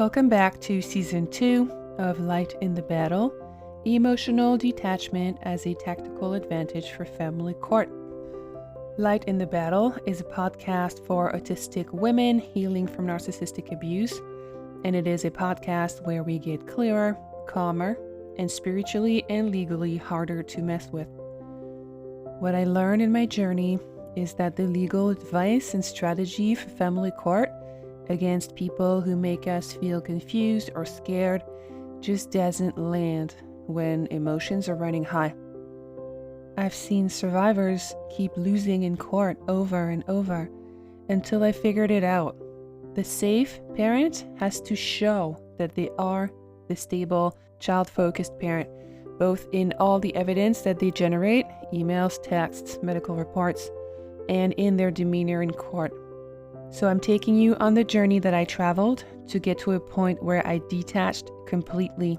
Welcome back to Season 2 of Light in the Battle, Emotional Detachment as a Tactical Advantage for Family Court. Light in the Battle is a podcast for autistic women healing from narcissistic abuse, and it is a podcast where we get clearer, calmer, and spiritually and legally harder to mess with. What I learned in my journey is that the legal advice and strategy for family court against people who make us feel confused or scared just doesn't land when emotions are running high. I've seen survivors keep losing in court over and over until I figured it out. The safe parent has to show that they are the stable, child-focused parent, both in all the evidence that they generate, emails, texts, medical reports, and in their demeanor in court. So I'm taking you on the journey that I traveled to get to a point where I detached completely.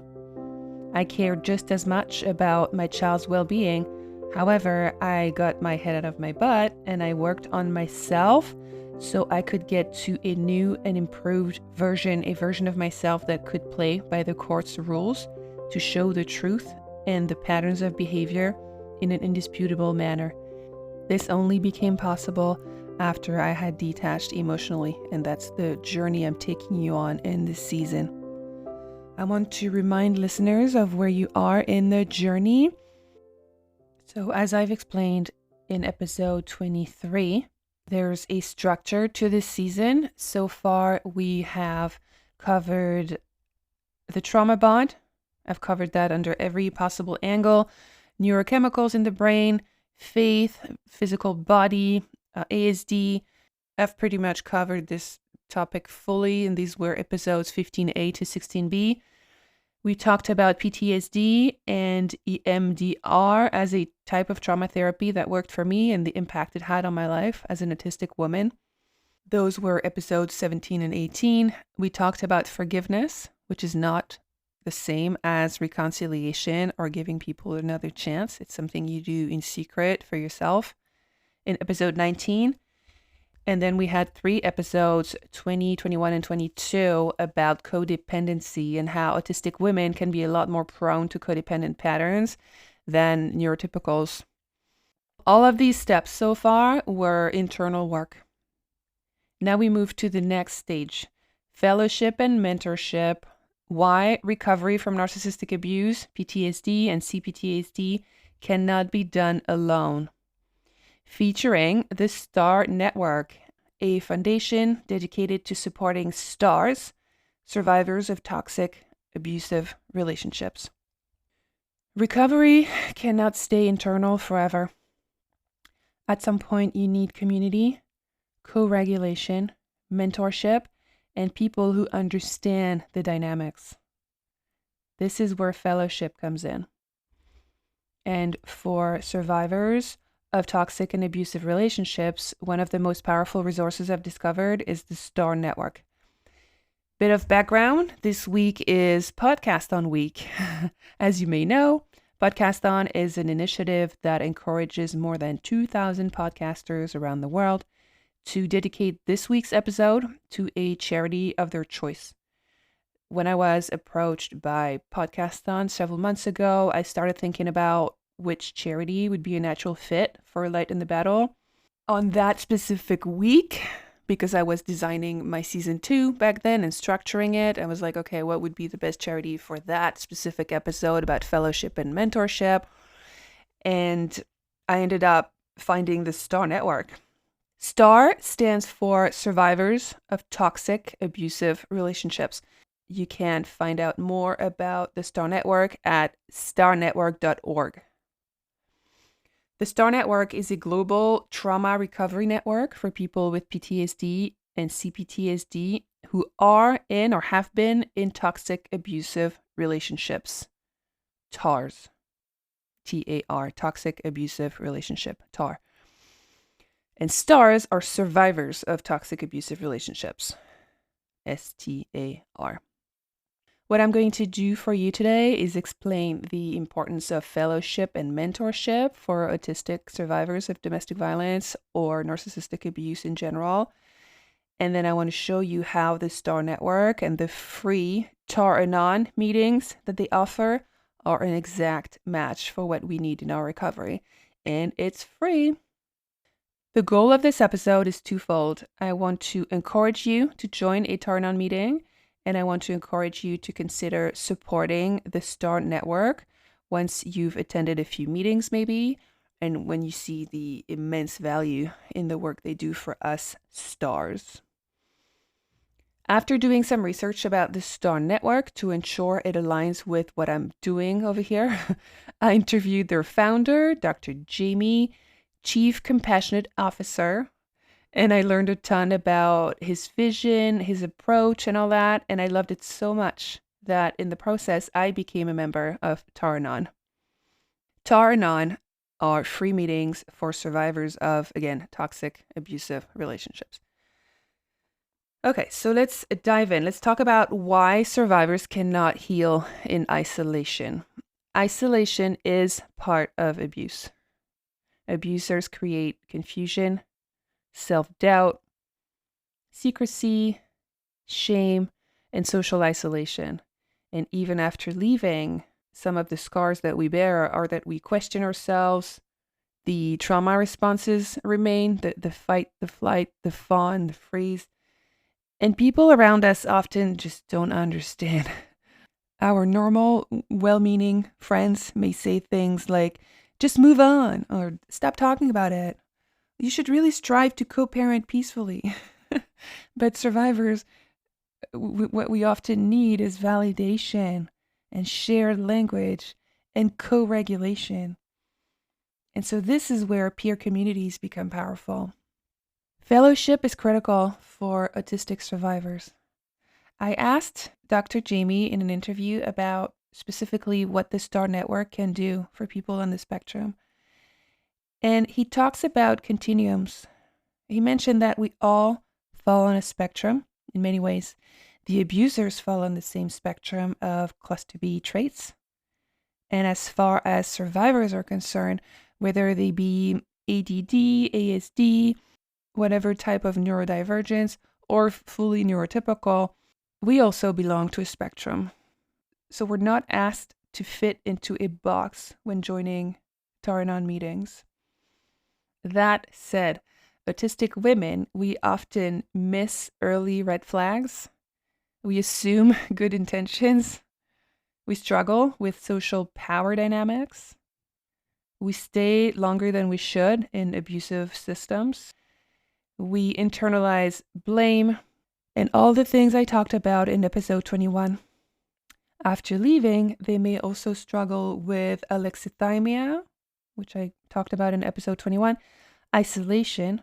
I cared just as much about my child's well-being. However, I got my head out of my butt and I worked on myself so I could get to a new and improved version, a version of myself that could play by the court's rules to show the truth and the patterns of behavior in an indisputable manner. This only became possible after I had detached emotionally, and that's the journey I'm taking you on in this season. I want to remind listeners of where you are in the journey. So as I've explained in episode 23, there's a structure to this season. So far, we have covered the trauma bond. I've covered that under every possible angle. Neurochemicals in the brain, faith, physical body, ASD. I've pretty much covered this topic fully, and these were episodes 15A to 16B. We talked about PTSD and EMDR as a type of trauma therapy that worked for me and the impact it had on my life as an autistic woman. Those were episodes 17 and 18. We talked about forgiveness, which is not the same as reconciliation or giving people another chance. It's something you do in secret for yourself, in episode 19. And then we had 3 episodes, 20, 21, and 22, about codependency and how autistic women can be a lot more prone to codependent patterns than neurotypicals. All of these steps so far were internal work. Now we move to the next stage, fellowship and mentorship. Why recovery from narcissistic abuse, PTSD, and CPTSD cannot be done alone. Featuring the STAR Network, a foundation dedicated to supporting STARs, survivors of toxic, abusive relationships. Recovery cannot stay internal forever. At some point, you need community, co-regulation, mentorship, and people who understand the dynamics. This is where fellowship comes in. And for survivors of toxic and abusive relationships, one of the most powerful resources I've discovered is the STAR Network. Bit of background, this week is Podcasthon week. As you may know, Podcasthon is an initiative that encourages more than 2,000 podcasters around the world to dedicate this week's episode to a charity of their choice. When I was approached by Podcasthon several months ago, I started thinking about which charity would be a natural fit for Light in the Battle. On that specific week, because I was designing my season 2 back then and structuring it, I was like, okay, what would be the best charity for that specific episode about fellowship and mentorship? And I ended up finding the STAR Network. STAR stands for Survivors of Toxic Abusive Relationships. You can find out more about the STAR Network at starnetwork.org. The STAR Network is a global trauma recovery network for people with PTSD and CPTSD who are in or have been in toxic abusive relationships. TARS. T-A-R, Toxic Abusive Relationship, TAR. And STARs are survivors of toxic abusive relationships. STAR. What I'm going to do for you today is explain the importance of fellowship and mentorship for autistic survivors of domestic violence or narcissistic abuse in general, And then I want to show you how the STAR network and the free Anon meetings that they offer are an exact match for what we need in our recovery. And it's free. The goal of this episode is twofold. I want to encourage you to join a Anon meeting, and I want to encourage you to consider supporting the STAR network once you've attended a few meetings maybe, and when you see the immense value in the work they do for us stars. After doing some research about the STAR network to ensure it aligns with what I'm doing over here, I interviewed their founder, Dr. Jamie, Chief Compassionate Officer, and I learned a ton about his vision, his approach, and all that, and I loved it so much that in the process, I became a member of Anon. Anon are free meetings for survivors of, again, toxic, abusive relationships. Okay, so let's dive in. Let's talk about why survivors cannot heal in isolation. Isolation is part of abuse. Abusers create confusion, self-doubt, secrecy, shame, and social isolation. And even after leaving, some of the scars that we bear are that we question ourselves. The trauma responses remain, the fight, the flight, the fawn, the freeze. And people around us often just don't understand. Our normal, well-meaning friends may say things like, just move on, or stop talking about it. You should really strive to co-parent peacefully. But survivors, what we often need is validation and shared language and co-regulation. And so this is where peer communities become powerful. Fellowship is critical for autistic survivors. I asked Dr. Jamie in an interview about specifically what the STAR network can do for people on the spectrum. And he talks about continuums. He mentioned that we all fall on a spectrum in many ways. The abusers fall on the same spectrum of cluster B traits. And as far as survivors are concerned, whether they be ADD, ASD, whatever type of neurodivergence, or fully neurotypical, we also belong to a spectrum. So we're not asked to fit into a box when joining Anon meetings. That said, autistic women, we often miss early red flags. We assume good intentions. We struggle with social power dynamics. We stay longer than we should in abusive systems. We internalize blame and all the things I talked about in episode 21. After leaving, they may also struggle with alexithymia, which I talked about in episode 21, isolation,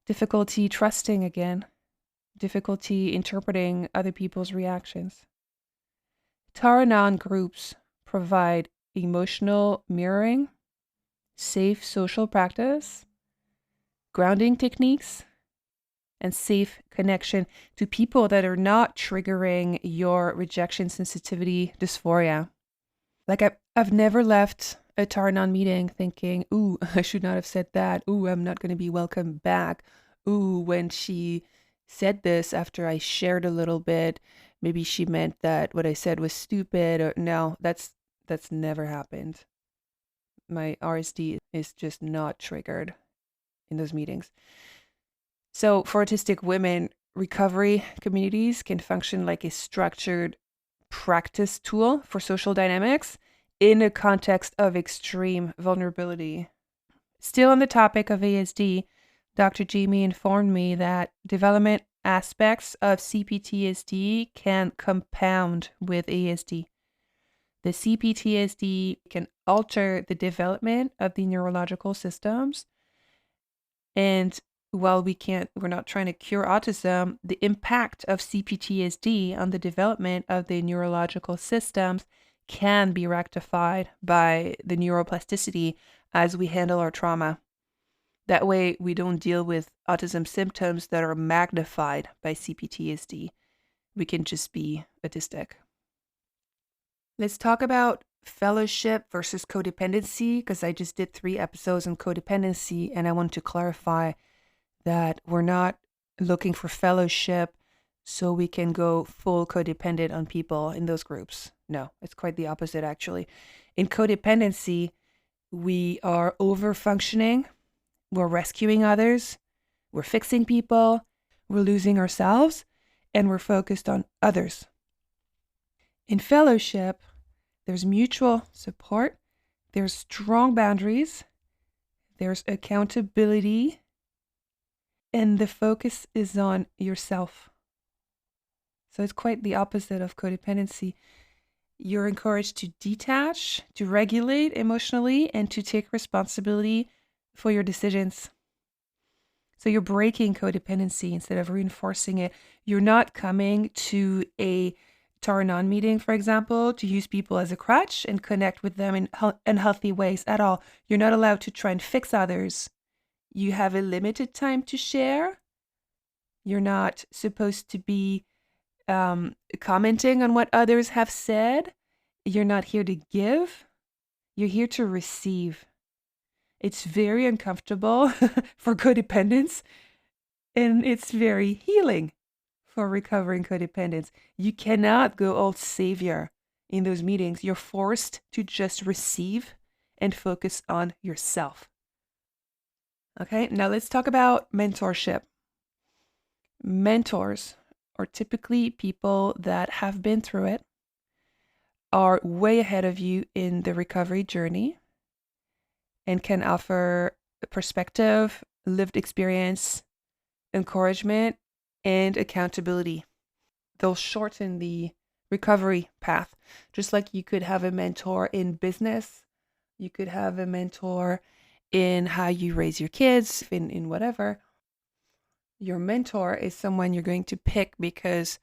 difficulty trusting again, difficulty interpreting other people's reactions. Anon groups provide emotional mirroring, safe social practice, grounding techniques, and safe connection to people that are not triggering your rejection sensitivity dysphoria. Like I've never left a Anon meeting thinking, ooh, I should not have said that. Ooh, I'm not going to be welcome back. Ooh, when she said this after I shared a little bit, maybe she meant that what I said was stupid. Or no, that's never happened. My RSD is just not triggered in those meetings. So for autistic women, recovery communities can function like a structured practice tool for social dynamics in a context of extreme vulnerability. Still on the topic of ASD, Dr. Jamie informed me that development aspects of CPTSD can compound with ASD. The CPTSD can alter the development of the neurological systems. And while we're not trying to cure autism, the impact of CPTSD on the development of the neurological systems can be rectified by the neuroplasticity as we handle our trauma. That way, we don't deal with autism symptoms that are magnified by CPTSD. We can just be autistic. Let's talk about fellowship versus codependency, because I just did 3 episodes on codependency, and I want to clarify that we're not looking for fellowship so we can go full codependent on people in those groups. No, it's quite the opposite, actually. In codependency, we are over functioning, we're rescuing others, we're fixing people, we're losing ourselves, and we're focused on others. In fellowship, there's mutual support, there's strong boundaries, there's accountability, and the focus is on yourself. So it's quite the opposite of codependency. You're encouraged to detach, to regulate emotionally, and to take responsibility for your decisions. So you're breaking codependency instead of reinforcing it. You're not coming to a Anon meeting, for example, to use people as a crutch and connect with them in unhealthy ways at all. You're not allowed to try and fix others. You have a limited time to share. You're not supposed to be commenting on what others have said. You're not here to give. You're here to receive. It's very uncomfortable for codependents, and it's very healing for recovering codependence. You cannot go all savior in those meetings. You're forced to just receive and focus on yourself. Okay, now let's talk about mentorship. Mentors are typically people that have been through it, are way ahead of you in the recovery journey, and can offer perspective, lived experience, encouragement, and accountability. They'll shorten the recovery path. Just like you could have a mentor in business, you could have a mentor in how you raise your kids, in whatever. Your mentor is someone you're going to pick because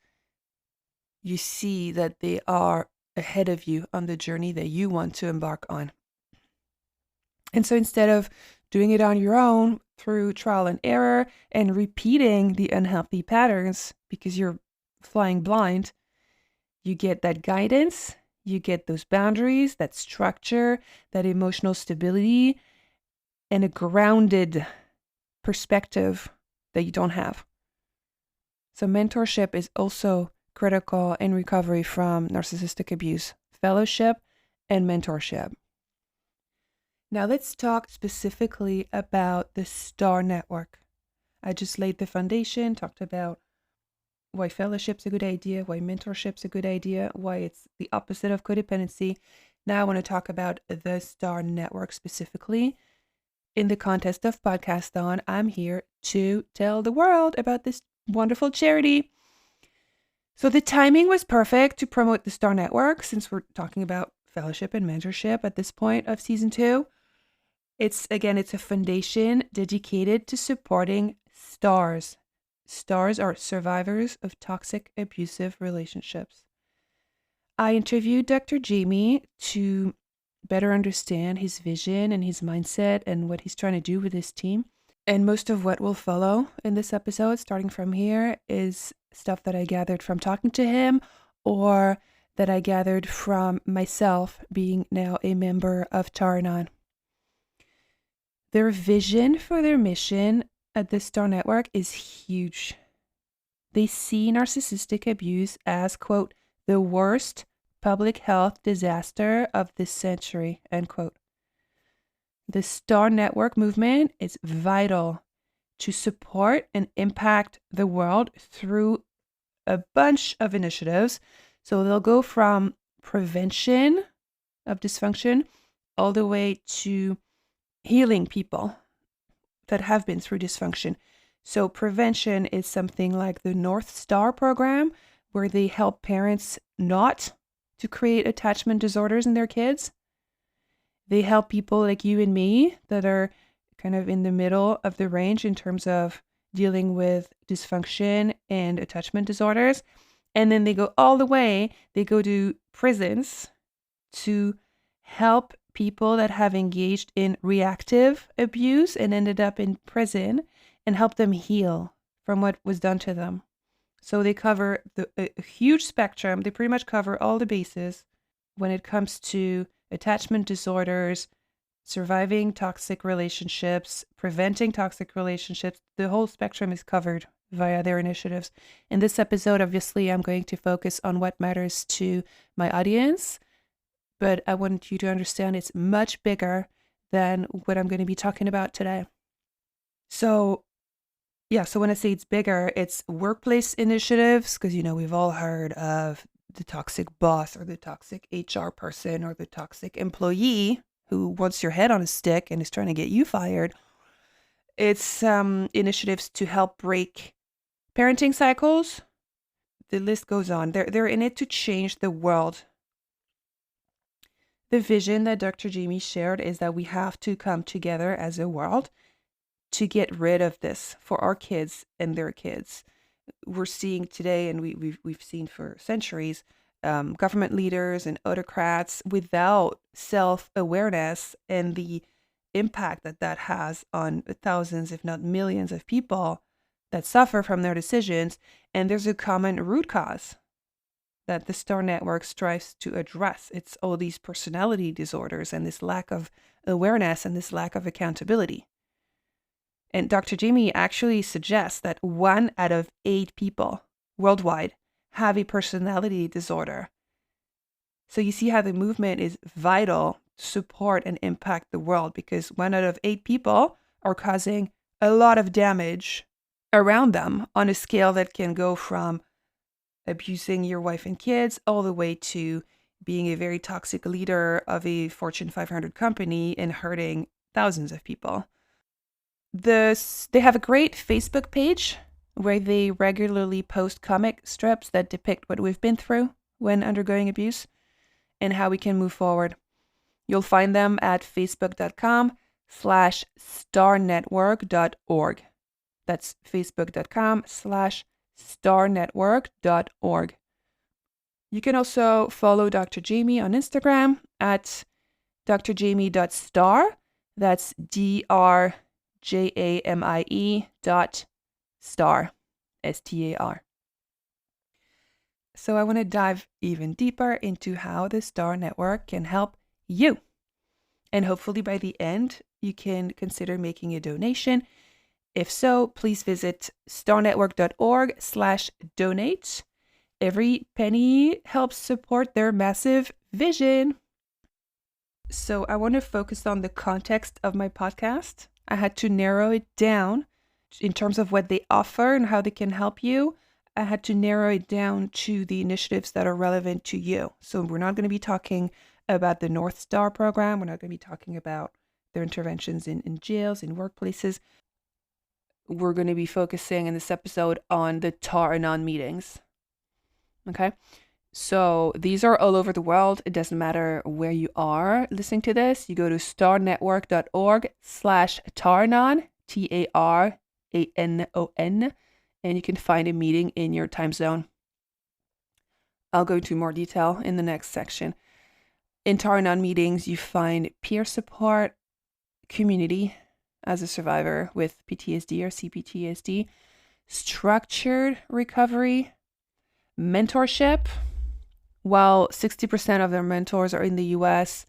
you see that they are ahead of you on the journey that you want to embark on. And so instead of doing it on your own through trial and error and repeating the unhealthy patterns because you're flying blind, you get that guidance, you get those boundaries, that structure, that emotional stability, and a grounded perspective that you don't have. So mentorship is also critical in recovery from narcissistic abuse, fellowship and mentorship. Now let's talk specifically about the STAR network. I just laid the foundation, talked about why fellowship's a good idea, why mentorship's a good idea, why it's the opposite of codependency. Now I want to talk about the STAR network specifically. In the context of Podcasthon, I'm here to tell the world about this wonderful charity. So the timing was perfect to promote the STAR network since we're talking about fellowship and mentorship at this point of season 2. It's a foundation dedicated to supporting STARs. STARs are survivors of toxic abusive relationships. I interviewed Dr. Jamie to better understand his vision and his mindset and what he's trying to do with his team. And most of what will follow in this episode, starting from here, is stuff that I gathered from talking to him or that I gathered from myself being now a member of Anon. Their vision for their mission at the STAR Network is huge. They see narcissistic abuse as, quote, the worst public health disaster of this century, end quote. The STAR Network movement is vital to support and impact the world through a bunch of initiatives. So they'll go from prevention of dysfunction all the way to healing people that have been through dysfunction. So prevention is something like the North Star program, where they help parents not to create attachment disorders in their kids. They help people like you and me that are kind of in the middle of the range in terms of dealing with dysfunction and attachment disorders. And then they go all the way, they go to prisons to help people that have engaged in reactive abuse and ended up in prison and help them heal from what was done to them. So they cover a huge spectrum. They pretty much cover all the bases when it comes to attachment disorders, surviving toxic relationships, preventing toxic relationships. The whole spectrum is covered via their initiatives. In this episode, obviously, I'm going to focus on what matters to my audience, but I want you to understand it's much bigger than what I'm going to be talking about today. So when I say it's bigger, it's workplace initiatives, because, we've all heard of the toxic boss or the toxic HR person or the toxic employee who wants your head on a stick and is trying to get you fired. It's initiatives to help break parenting cycles. The list goes on. They're in it to change the world. The vision that Dr. Jamie shared is that we have to come together as a world to get rid of this for our kids and their kids. We're seeing today, and we've seen for centuries, government leaders and autocrats without self-awareness and the impact that has on thousands, if not millions of people that suffer from their decisions. And there's a common root cause that the STAR network strives to address. It's all these personality disorders and this lack of awareness and this lack of accountability. And Dr. Jamie actually suggests that 1 out of 8 people worldwide have a personality disorder. So you see how the movement is vital to support and impact the world, because 1 out of 8 people are causing a lot of damage around them on a scale that can go from abusing your wife and kids all the way to being a very toxic leader of a Fortune 500 company and hurting thousands of people. They have a great Facebook page where they regularly post comic strips that depict what we've been through when undergoing abuse and how we can move forward. You'll find them at facebook.com/starnetwork.org. That's facebook.com/starnetwork.org. You can also follow Dr. Jamie on Instagram at drjamie.star. That's DRJAMIE.star, STAR. So I want to dive even deeper into how the STAR network can help you. And hopefully by the end, you can consider making a donation. If so, please visit starnetwork.org/donate. Every penny helps support their massive vision. So I want to focus on the context of my podcast. I had to narrow it down in terms of what they offer and how they can help you. I had to narrow it down to the initiatives that are relevant to you. So we're not going to be talking about the North Star program. We're not going to be talking about their interventions in jails, in workplaces. We're going to be focusing in this episode on the TAR Anon meetings. Okay? So these are all over the world. It doesn't matter where you are listening to this. You go to starnetwork.org/TARANON, TARANON, and you can find a meeting in your time zone. I'll go into more detail in the next section. In TARANON meetings, you find peer support, community as a survivor with PTSD or CPTSD, structured recovery, mentorship. While 60% of their mentors are in the US,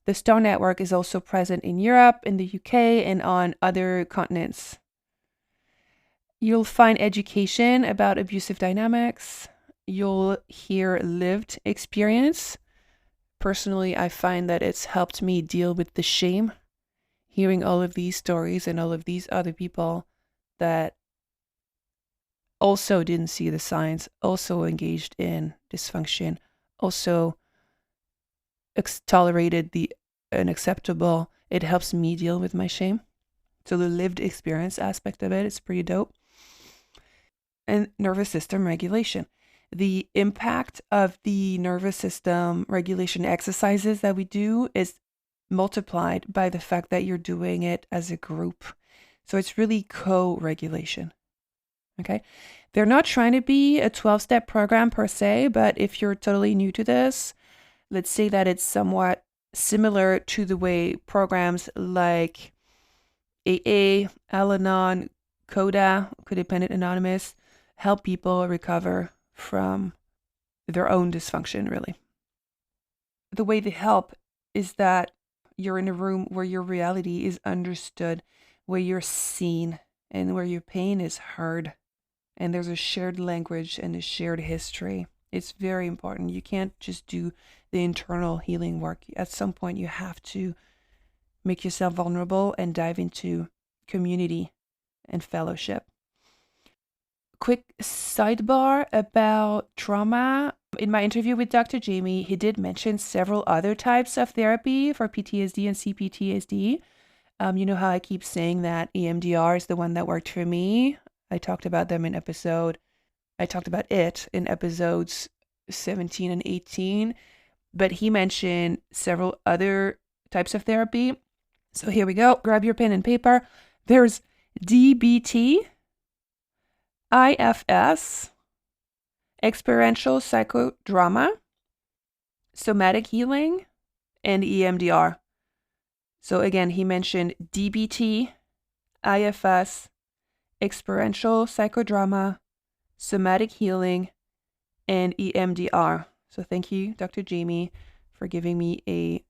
the STAR network is also present in Europe, in the UK, and on other continents. You'll find education about abusive dynamics. You'll hear lived experience. Personally, I find that it's helped me deal with the shame, hearing all of these stories and all of these other people that also didn't see the signs, also engaged in dysfunction, also tolerated the unacceptable. It helps me deal with my shame. So the lived experience aspect of it is pretty dope. And nervous system regulation. The impact of the nervous system regulation exercises that we do is multiplied by the fact that you're doing it as a group. So it's really co-regulation. Okay. They're not trying to be a 12-step program per se, but if you're totally new to this, let's say that it's somewhat similar to the way programs like AA, Al-Anon, CODA, Codependent Anonymous, help people recover from their own dysfunction, really. The way they help is that you're in a room where your reality is understood, where you're seen, and where your pain is heard. and there's a shared language and a shared history. It's very important. You can't just do the internal healing work. At some point, you have to make yourself vulnerable and dive into community and fellowship. Quick sidebar about trauma. In my interview with Dr. Jamie, he did mention several other types of therapy for PTSD and CPTSD. You know how I keep saying that EMDR is the one that worked for me? I talked about it in episodes 17 and 18, but he mentioned several other types of therapy. So here we go. Grab your pen and paper. There's DBT, IFS, experiential psychodrama, somatic healing, and EMDR. So again, he mentioned DBT, IFS, experiential psychodrama, somatic healing, and EMDR. So thank you, Dr. Jamie, for giving me a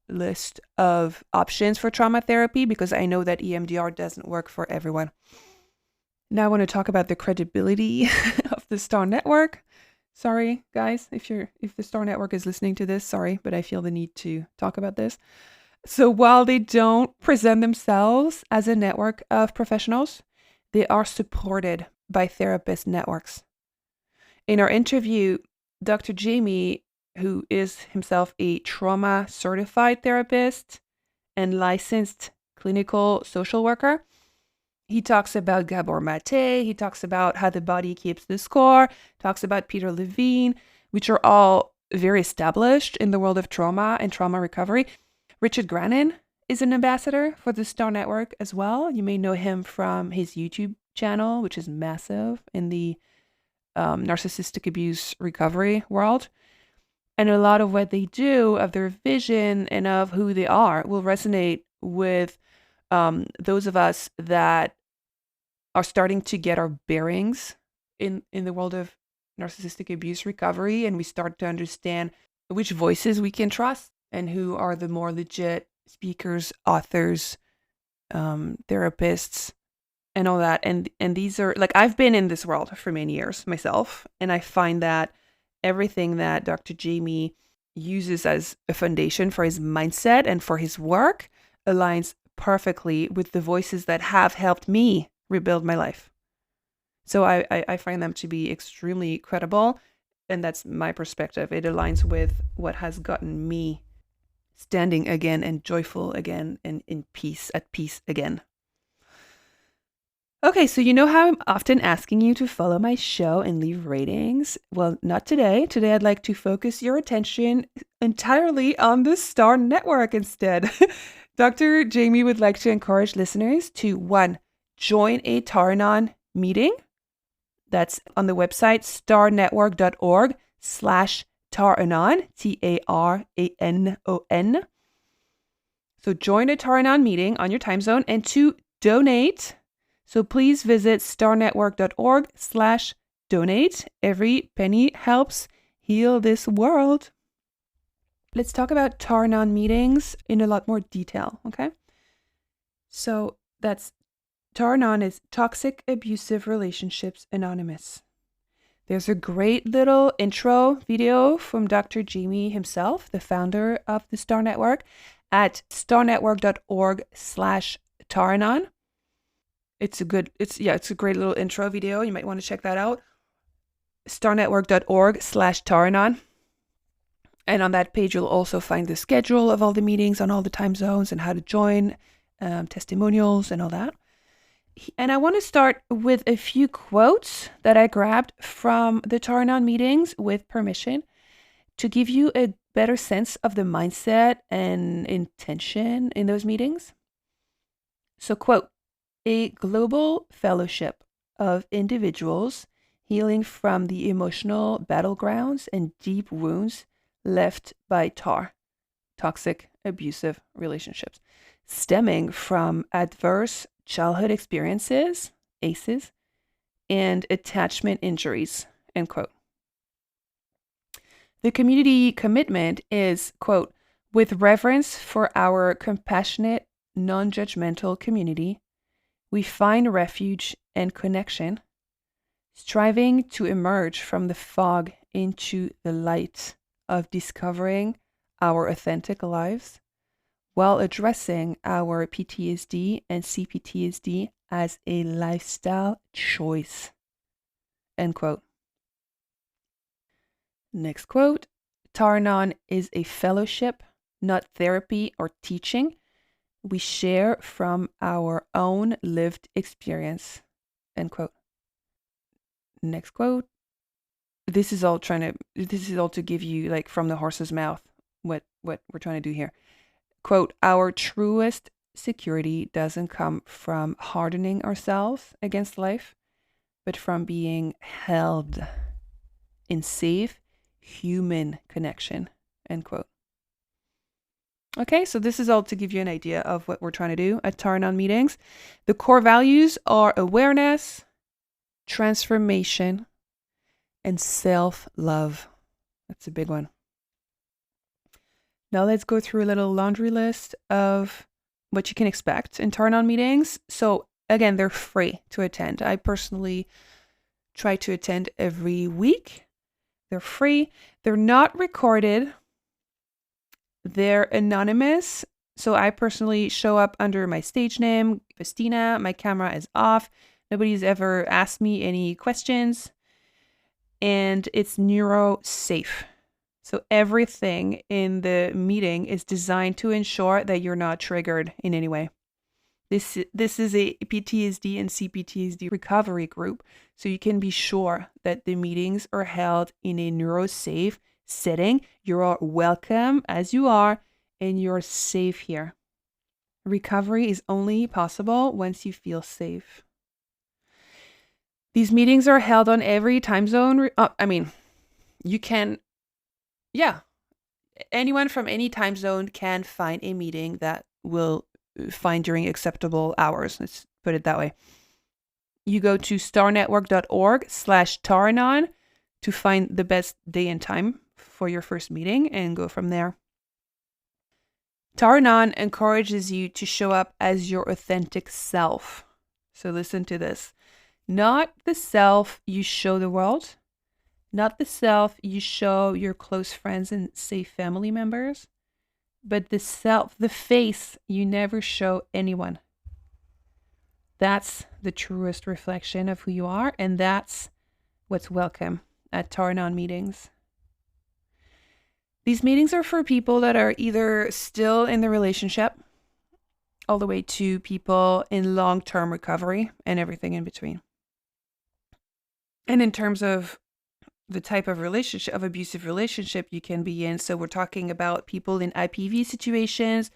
list of options for trauma therapy, because I know that EMDR doesn't work for everyone. Now I want to talk about the credibility of the STAR network. Sorry, guys, if the STAR network is listening to this, sorry, but I feel the need to talk about this. So while they don't present themselves as a network of professionals, they are supported by therapist networks. In our interview, Dr. Jamie, who is himself a trauma certified therapist and licensed clinical social worker, he talks about Gabor Mate, he talks about how the body keeps the score, talks about Peter Levine, which are all very established in the world of trauma and trauma recovery. Richard Grannon is an ambassador for the STAR network as well. You may know him from his YouTube channel, which is massive in the narcissistic abuse recovery world. And a lot of what they do, of their vision and of who they are, will resonate with those of us that are starting to get our bearings in the world of narcissistic abuse recovery. And we start to understand which voices we can trust and who are the more legit speakers, authors, therapists, and all that. And these are, like, I've been in this world for many years myself, and I find that everything that Dr. Jamie uses as a foundation for his mindset and for his work aligns perfectly with the voices that have helped me rebuild my life. So I find them to be extremely credible, and that's my perspective. It aligns with what has gotten me standing again and joyful again and at peace again. Okay, so you know how I'm often asking you to follow my show and leave ratings? Well, not today. Today, I'd like to focus your attention entirely on the STAR network instead. Dr. Jamie would like to encourage listeners to, 1, join a Anon meeting. That's on the website starnetwork.org/Taranon, TARANON. So join a Anon meeting on your time zone, and 2, donate. So please visit starnetwork.org/donate. Every penny helps heal this world. Let's talk about Taranon meetings in a lot more detail, okay? So that's Taranon is Toxic Abusive Relationships Anonymous. There's a great little intro video from Dr. Jamie himself, the founder of the STAR Network, at starnetwork.org/Taranon. It's a great little intro video. You might want to check that out. starnetwork.org/Taranon. And on that page, you'll also find the schedule of all the meetings on all the time zones and how to join, testimonials and all that. And I want to start with a few quotes that I grabbed from the Taranon meetings with permission to give you a better sense of the mindset and intention in those meetings. So, quote, "A global fellowship of individuals healing from the emotional battlegrounds and deep wounds left by toxic abusive relationships, stemming from adverse childhood experiences, ACEs, and attachment injuries," end quote. The community commitment is, quote, "With reverence for our compassionate, non-judgmental community, we find refuge and connection striving to emerge from the fog into the light of discovering our authentic lives while addressing our PTSD and CPTSD as a lifestyle choice. End quote. Next quote. Anon is a fellowship, not therapy or teaching. We share from our own lived experience. End quote. Next quote. This is all to give you, like, from the horse's mouth what we're trying to do here. Quote, our truest security doesn't come from hardening ourselves against life, but from being held in safe human connection. End quote. Okay, so this is all to give you an idea of what we're trying to do at Anon meetings. The core values are awareness, transformation, and self-love. That's a big one. Now let's go through a little laundry list of what you can expect in Anon meetings. So again, they're free to attend. I personally try to attend every week. They're free. They're not recorded. They're anonymous. So I personally show up under my stage name, Festina. My camera is off. Nobody's ever asked me any questions. And it's neuro safe. So everything in the meeting is designed to ensure that you're not triggered in any way. This is a PTSD and CPTSD recovery group, so you can be sure that the meetings are held in a neurosafe setting. You are welcome as you are, and you're safe here. Recovery is only possible once you feel safe. These meetings are held on every time zone. Anyone from any time zone can find a meeting that will find during acceptable hours. Let's put it that way. You go to starnetwork.org/Taranon to find the best day and time for your first meeting and go from there. Taranon encourages you to show up as your authentic self. So listen to this. Not the self you show the world, not the self you show your close friends and safe family members, but the face you never show anyone. That's the truest reflection of who you are, and that's what's welcome at Anon meetings. These meetings are for people that are either still in the relationship, all the way to people in long-term recovery and everything in between. And in terms of the type of relationship, of abusive relationship you can be in. So we're talking about people in IPV situations,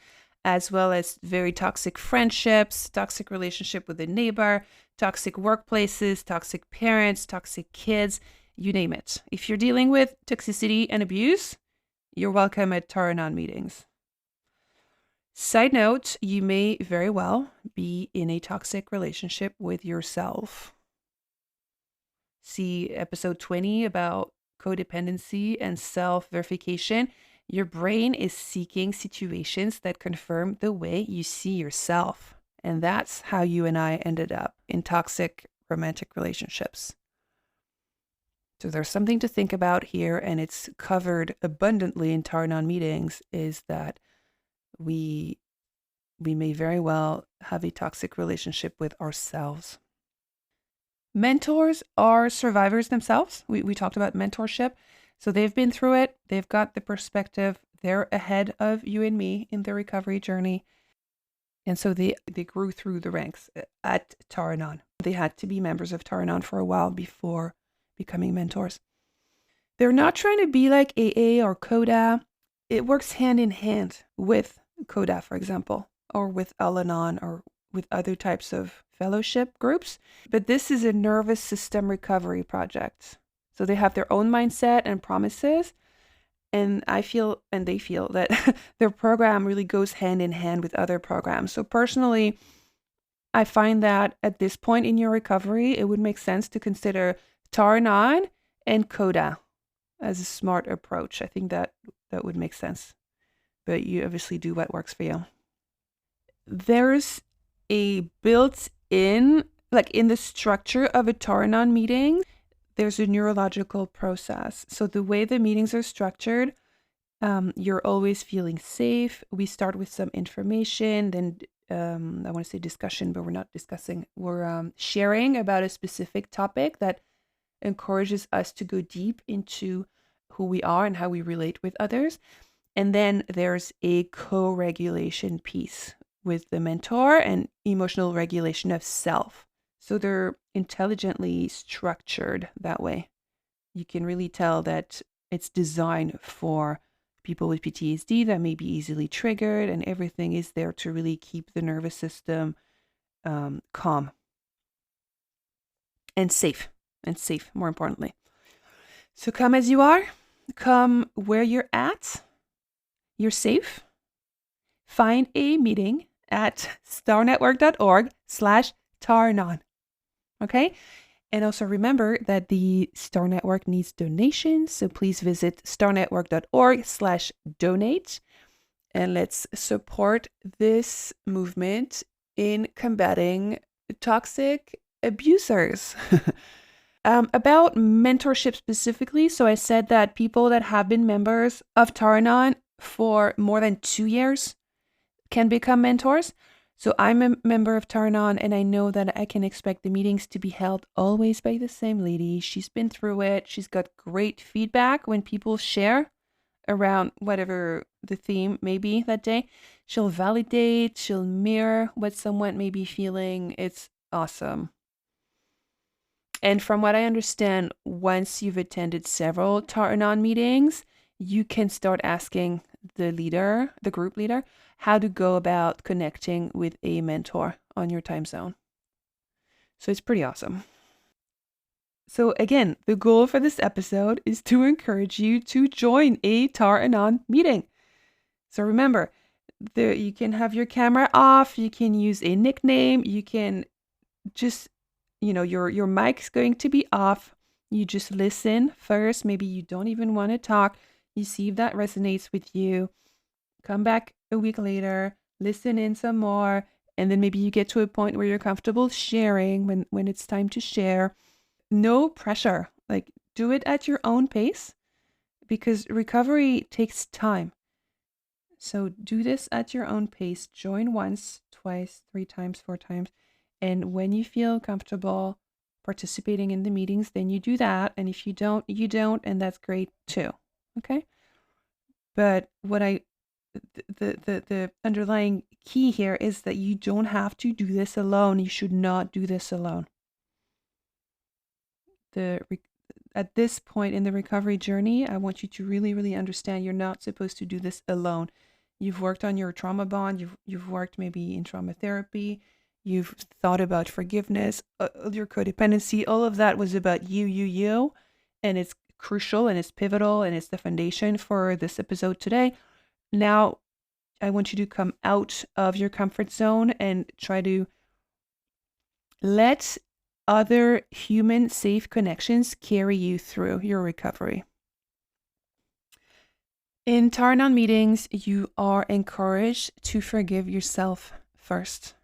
as well as very toxic friendships, toxic relationship with a neighbor, toxic workplaces, toxic parents, toxic kids, you name it. If you're dealing with toxicity and abuse, you're welcome at Anon meetings. Side note, you may very well be in a toxic relationship with yourself. See episode 20 about codependency and self-verification. Your brain is seeking situations that confirm the way you see yourself. And that's how you and I ended up in toxic romantic relationships. So there's something to think about here, and it's covered abundantly in Anon meetings, is that we may very well have a toxic relationship with ourselves. Mentors are survivors themselves. We talked about mentorship. So they've been through it. They've got the perspective. They're ahead of you and me in their recovery journey. And so they grew through the ranks at Anon. They had to be members of Anon for a while before becoming mentors. They're not trying to be like AA or CODA. It works hand in hand with CODA, for example, or with Al-Anon, or with other types of fellowship groups. But this is a nervous system recovery project. So they have their own mindset and promises. And they feel that their program really goes hand in hand with other programs. So personally, I find that at this point in your recovery, it would make sense to consider Anon and CODA as a smart approach. I think that would make sense. But you obviously do what works for you. There's a built-in like in the structure of a Anon meeting, there's a neurological process. So the way the meetings are structured, you're always feeling safe. We start with some information, then I want to say discussion, but we're not discussing. We're sharing about a specific topic that encourages us to go deep into who we are and how we relate with others. And then there's a co-regulation piece with the mentor and emotional regulation of self. So they're intelligently structured that way. You can really tell that it's designed for people with PTSD that may be easily triggered, and everything is there to really keep the nervous system calm and safe, more importantly. So come as you are, come where you're at, you're safe. Find a meeting at starnetwork.org/Tarnon. Okay? And also remember that the Star Network needs donations. So please visit starnetwork.org/donate. And let's support this movement in combating toxic abusers. About mentorship specifically. So I said that people that have been members of Taranon for more than 2 years can become mentors. So I'm a member of Taranon, and I know that I can expect the meetings to be held always by the same lady. She's been through it. She's got great feedback when people share around whatever the theme may be that day. She'll validate, she'll mirror what someone may be feeling. It's awesome. And from what I understand, once you've attended several Taranon meetings, you can start asking the group leader, how to go about connecting with a mentor on your time zone. So it's pretty awesome. So again, the goal for this episode is to encourage you to join a Taranon meeting. So remember, you can have your camera off, you can use a nickname, you can just, your mic's going to be off. You just listen first. Maybe you don't even want to talk. You see if that resonates with you. Come back a week later, listen in some more, and then maybe you get to a point where you're comfortable sharing when it's time to share. No pressure. Like, do it at your own pace because recovery takes time. So do this at your own pace. Join once, twice, 3 times, 4 times. And when you feel comfortable participating in the meetings, then you do that. And if you don't, you don't. And that's great too. Okay. But the underlying key here is that you don't have to do this alone. You should not do this alone. At this point in the recovery journey, I want you to really, really understand you're not supposed to do this alone. You've worked on your trauma bond. You've worked maybe in trauma therapy. You've thought about forgiveness, your codependency. All of that was about you. And it's crucial and it's pivotal and it's the foundation for this episode today. Now, I want you to come out of your comfort zone and try to let other human safe connections carry you through your recovery. In Taranon meetings, you are encouraged to forgive yourself first.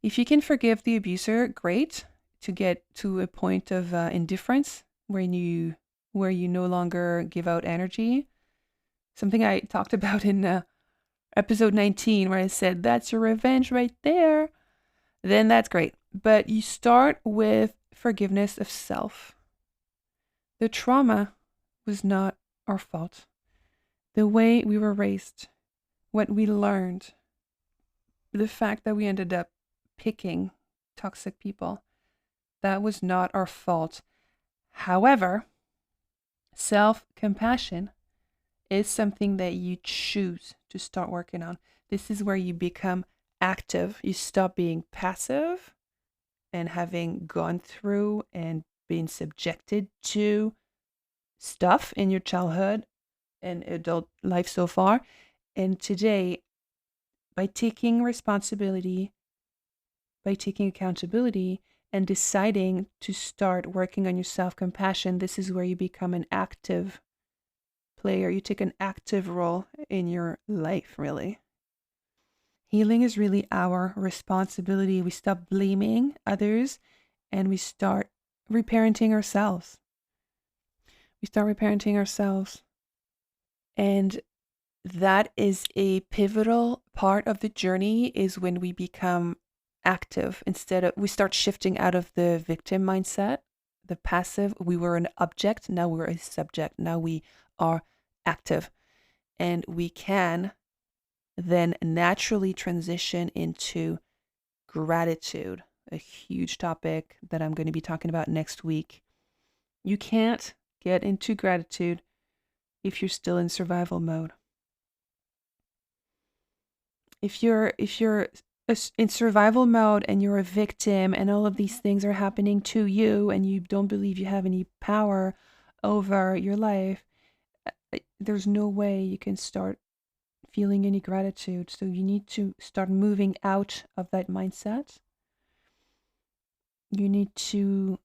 If you can forgive the abuser, great, to get to a point of indifference where you no longer give out energy. Something I talked about in episode 19 where I said, that's your revenge right there. Then that's great. But you start with forgiveness of self. The trauma was not our fault. The way we were raised, what we learned, the fact that we ended up picking toxic people, that was not our fault. However, self-compassion is something that you choose to start working on. This is where you become active. You stop being passive and having gone through and been subjected to stuff in your childhood and adult life so far. And today, by taking responsibility, by taking accountability, and deciding to start working on your self-compassion, this is where you become an active player. You take an active role in your life, really. Healing is really our responsibility. We stop blaming others and we start reparenting ourselves. And that is a pivotal part of the journey, is when we become active. We start shifting out of the victim mindset, the passive. We were an object, now we're a subject. Now we are active. And we can then naturally transition into gratitude, a huge topic that I'm going to be talking about next week. You can't get into gratitude if you're still in survival mode. If you're in survival mode and you're a victim and all of these things are happening to you and you don't believe you have any power over your life, there's no way you can start feeling any gratitude. So you need to start moving out of that mindset. You need to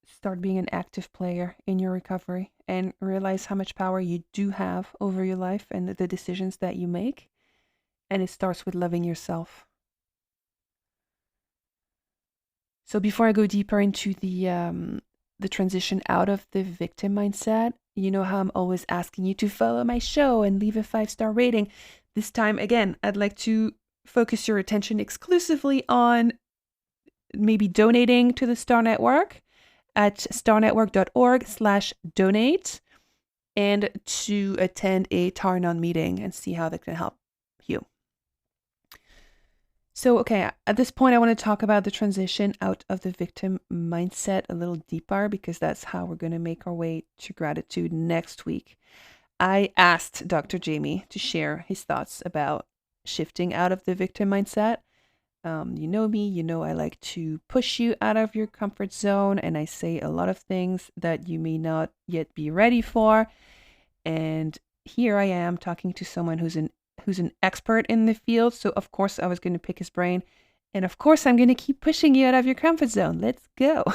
start being an active player in your recovery and realize how much power you do have over your life and the decisions that you make. And it starts with loving yourself. So before I go deeper into the transition out of the victim mindset, you know how I'm always asking you to follow my show and leave a 5-star rating. This time, again, I'd like to focus your attention exclusively on maybe donating to the Star Network at starnetwork.org/donate and to attend a Anon meeting and see how that can help you. So, okay, at this point, I want to talk about the transition out of the victim mindset a little deeper, because that's how we're going to make our way to gratitude next week. I asked Dr. Jamie to share his thoughts about shifting out of the victim mindset. You know me, you know I like to push you out of your comfort zone, and I say a lot of things that you may not yet be ready for. And here I am talking to someone who's an expert in the field. So of course I was going to pick his brain. And of course I'm going to keep pushing you out of your comfort zone. Let's go.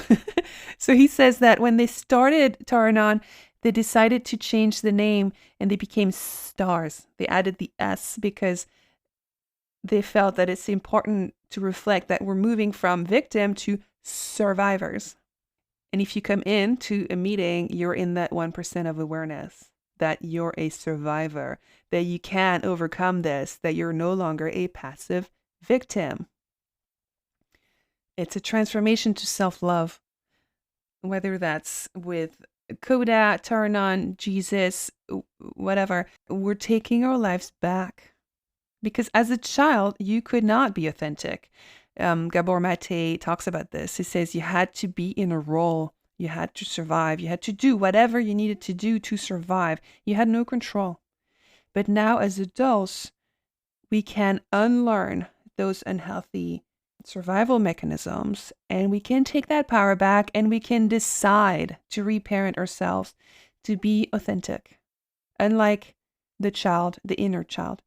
So he says that when they started Anon, they decided to change the name and they became STARS. They added the S because they felt that it's important to reflect that we're moving from victim to survivors. And if you come into a meeting, you're in that 1% of awareness that you're a survivor, that you can overcome this, that you're no longer a passive victim. It's a transformation to self-love, whether that's with Coda, Anon, Jesus, whatever. We're taking our lives back. Because as a child, you could not be authentic. Gabor Mate talks about this. He says you had to be in a role. You had to survive. You had to do whatever you needed to do to survive. You had no control. But now as adults, we can unlearn those unhealthy survival mechanisms, and we can take that power back and we can decide to reparent ourselves to be authentic, unlike the child, the inner child.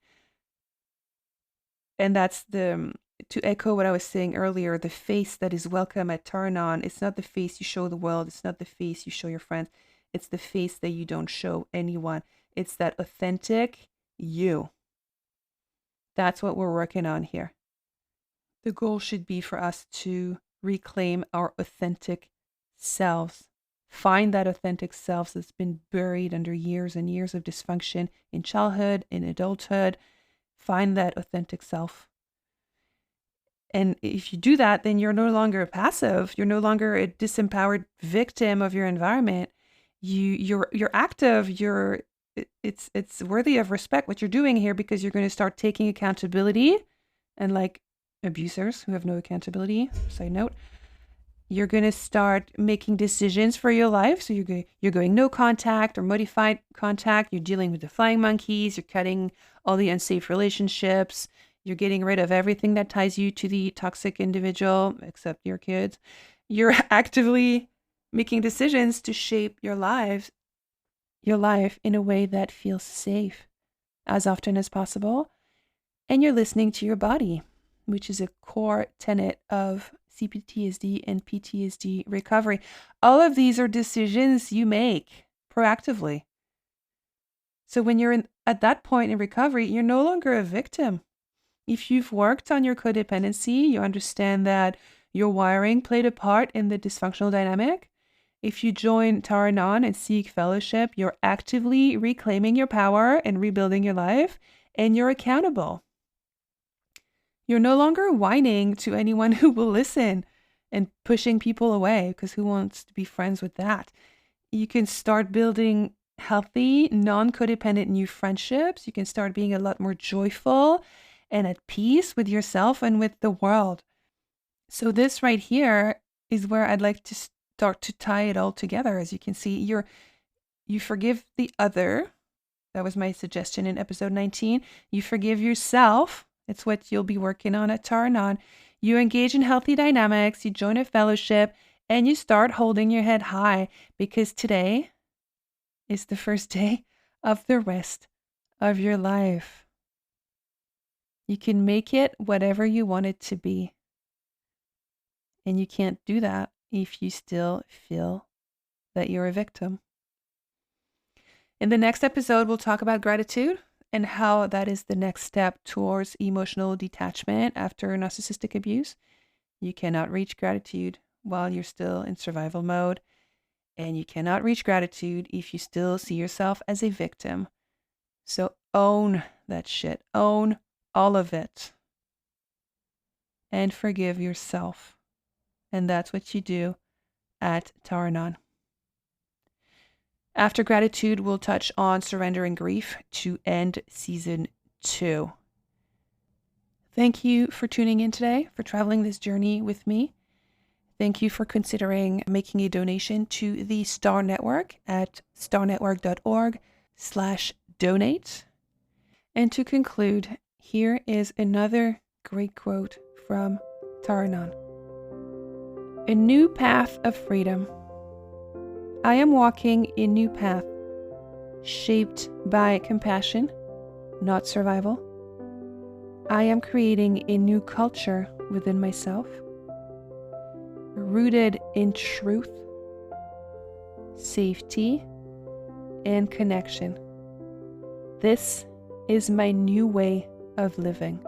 And that's to echo what I was saying earlier, the face that is welcome at Anon. It's not the face you show the world. It's not the face you show your friends. It's the face that you don't show anyone. It's that authentic you. That's what we're working on here. The goal should be for us to reclaim our authentic selves. Find that authentic self that's been buried under years and years of dysfunction in childhood, in adulthood. Find that authentic self. And if you do that, then you're no longer passive. You're no longer a disempowered victim of your environment. You're active. It's worthy of respect what you're doing here, because you're going to start taking accountability. And like abusers who have no accountability, side note, you're going to start making decisions for your life. So you're going no contact or modified contact. You're dealing with the flying monkeys. You're cutting all the unsafe relationships. You're getting rid of everything that ties you to the toxic individual, except your kids. You're actively making decisions to shape your life in a way that feels safe as often as possible. And you're listening to your body, which is a core tenet of CPTSD and PTSD recovery. All of these are decisions you make proactively. So when you're at that point in recovery, you're no longer a victim. If you've worked on your codependency, you understand that your wiring played a part in the dysfunctional dynamic. If you join Anon and seek fellowship, you're actively reclaiming your power and rebuilding your life, and you're accountable. You're no longer whining to anyone who will listen and pushing people away, because who wants to be friends with that? You can start building healthy, non-codependent new friendships. You can start being a lot more joyful and at peace with yourself and with the world. So this right here is where I'd like to start to tie it all together. As you can see, you forgive the other. That was my suggestion in episode 19. You forgive yourself. It's what you'll be working on at Taranon. You engage in healthy dynamics. You join a fellowship and you start holding your head high, because today is the first day of the rest of your life. You can make it whatever you want it to be. And you can't do that if you still feel that you're a victim. In the next episode, we'll talk about gratitude and how that is the next step towards emotional detachment after narcissistic abuse. You cannot reach gratitude while you're still in survival mode. And you cannot reach gratitude if you still see yourself as a victim. So own that shit. Own all of it. And forgive yourself. And that's what you do at Taranon. After gratitude, we'll touch on surrendering grief to end season 2. Thank you for tuning in today, for traveling this journey with me. Thank you for considering making a donation to the Star Network at starnetwork.org/donate. And to conclude, here is another great quote from Taranon. A new path of freedom. I am walking a new path, shaped by compassion, not survival. I am creating a new culture within myself, rooted in truth, safety, and connection. This is my new way of living.